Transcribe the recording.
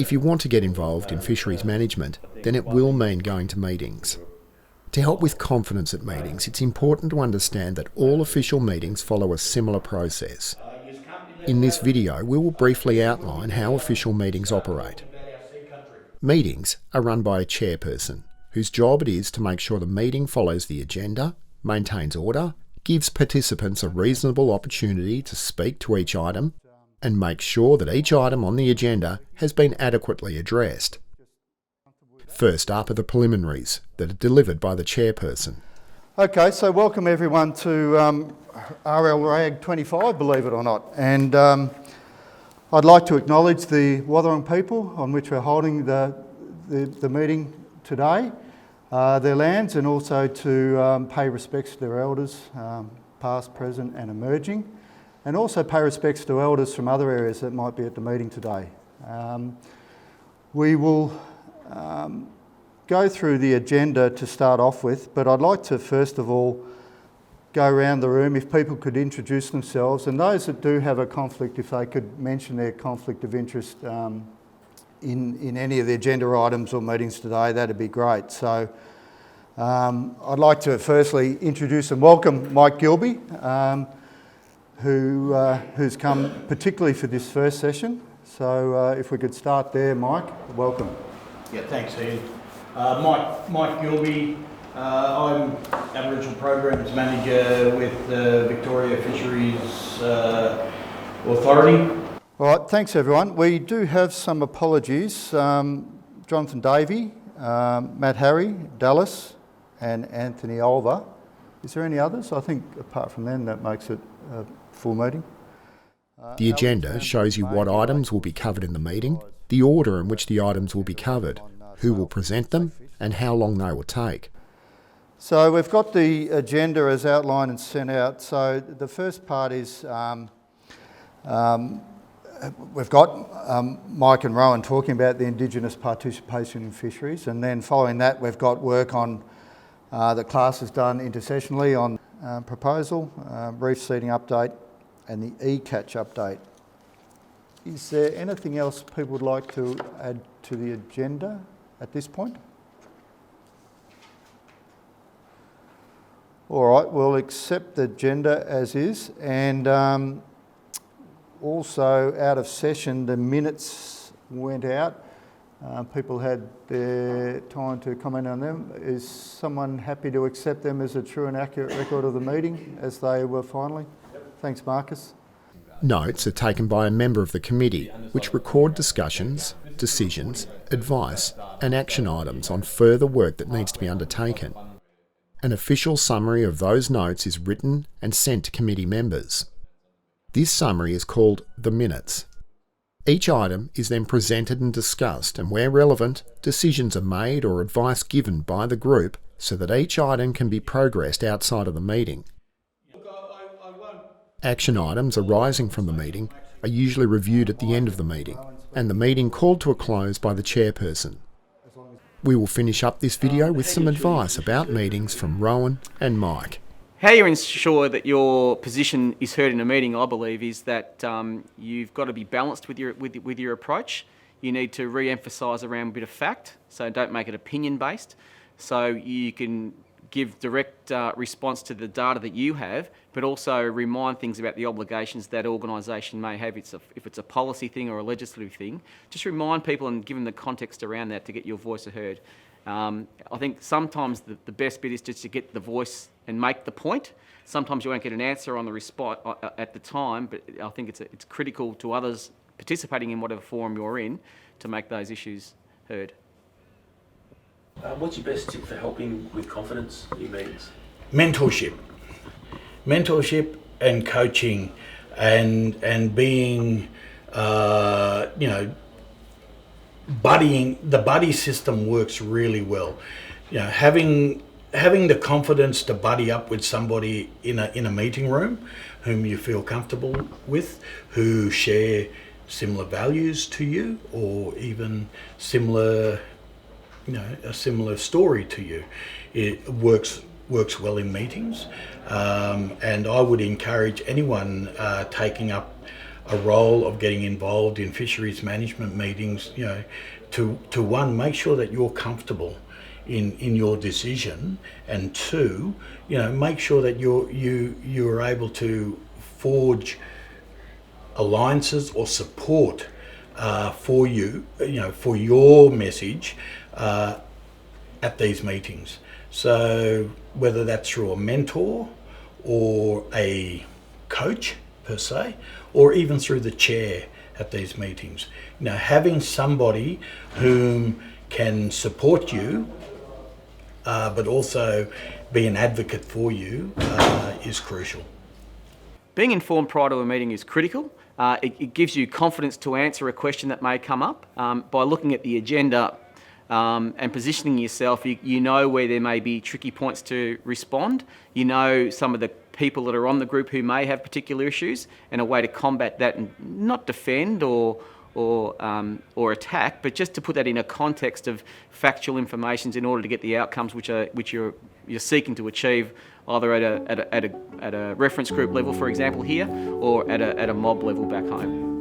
If you want to get involved in fisheries management, then it will mean going to meetings. To help with confidence at meetings, it's important to understand that all official meetings follow a similar process. In this video, we will briefly outline how official meetings operate. Meetings are run by a chairperson, whose job it is to make sure the meeting follows the agenda, maintains order, gives participants a reasonable opportunity to speak to each item, and makes sure that each item on the agenda has been adequately addressed. First up are the preliminaries that are delivered by the chairperson. Okay, so welcome everyone to RLRAG 25, believe it or not. And I'd like to acknowledge the Wathaurong people on which we're holding the meeting today, their lands, and also to pay respects to their elders, past, present and emerging, and also pay respects to elders from other areas that might be at the meeting today. We will go through the agenda to start off with, but I'd like to first of all go around the room, if people could introduce themselves, and those that do have a conflict, if they could mention their conflict of interest in any of the agenda items or meetings today, that'd be great. So I'd like to firstly introduce and welcome Mike Gilby, who's come particularly for this first session. So if we could start there, Mike, welcome. Yeah, thanks, Ian. Mike Gilby, I'm Aboriginal Programs Manager with the Victoria Fisheries Authority. All right, thanks everyone. We do have some apologies. Jonathan Davey, Matt Harry, Dallas and Anthony Olver. Is there any others? I think apart from them that makes it a full meeting. The agenda shows you what items will be covered in the meeting, the order in which the items will be covered, who will present them and how long they will take. So we've got the agenda as outlined and sent out. So the first part is we've got Mike and Rowan talking about the Indigenous participation in fisheries, and then following that we've got work on the class has done intersessionally on proposal, reef seeding update and the e-catch update. Is there anything else people would like to add to the agenda at this point? All right, we'll accept the agenda as is, and also out of session the minutes went out. People had their time to comment on them. Is someone happy to accept them as a true and accurate record of the meeting as they were finally? Thanks, Marcus. Notes are taken by a member of the committee, which record discussions, decisions, advice and action items on further work that needs to be undertaken. An official summary of those notes is written and sent to committee members. This summary is called the minutes. Each item is then presented and discussed, and where relevant, decisions are made or advice given by the group so that each item can be progressed outside of the meeting. Action items arising from the meeting are usually reviewed at the end of the meeting, and the meeting called to a close by the chairperson. We will finish up this video with some advice about meetings from Rowan and Mike. How you ensure that your position is heard in a meeting, I believe, is that you've got to be balanced with your approach. You need to re-emphasise around a bit of fact, so don't make it opinion-based. So you can give direct response to the data that you have, but also remind things about the obligations that organisation may have. If it's a policy thing or a legislative thing, just remind people and give them the context around that to get your voice heard. I think sometimes the best bit is just to get the voice and make the point. Sometimes you won't get an answer on the spot at the time, but I think it's critical to others participating in whatever forum you're in to make those issues heard. What's your best tip for helping with confidence in meetings? Mentorship and coaching, and being, buddying. The buddy system works really well. Having the confidence to buddy up with somebody in a meeting room whom you feel comfortable with, who share similar values to you, or even similar, a similar story to you. It works well in meetings, and I would encourage anyone taking up a role of getting involved in fisheries management meetings, to one, make sure that you're comfortable in your decision, and two, make sure that you're able to forge alliances or support for for your message at these meetings. So whether that's through a mentor or a coach per se, or even through the chair at these meetings, having somebody whom can support you but also be an advocate for you is crucial. Being informed prior to a meeting is critical. It gives you confidence to answer a question that may come up. By looking at the agenda and positioning yourself, you know where there may be tricky points to respond. You know some of the people that are on the group who may have particular issues, and a way to combat that and not defend or attack, but just to put that in a context of factual information in order to get the outcomes which you're seeking to achieve, either at a reference group level, for example, here, or at a mob level back home.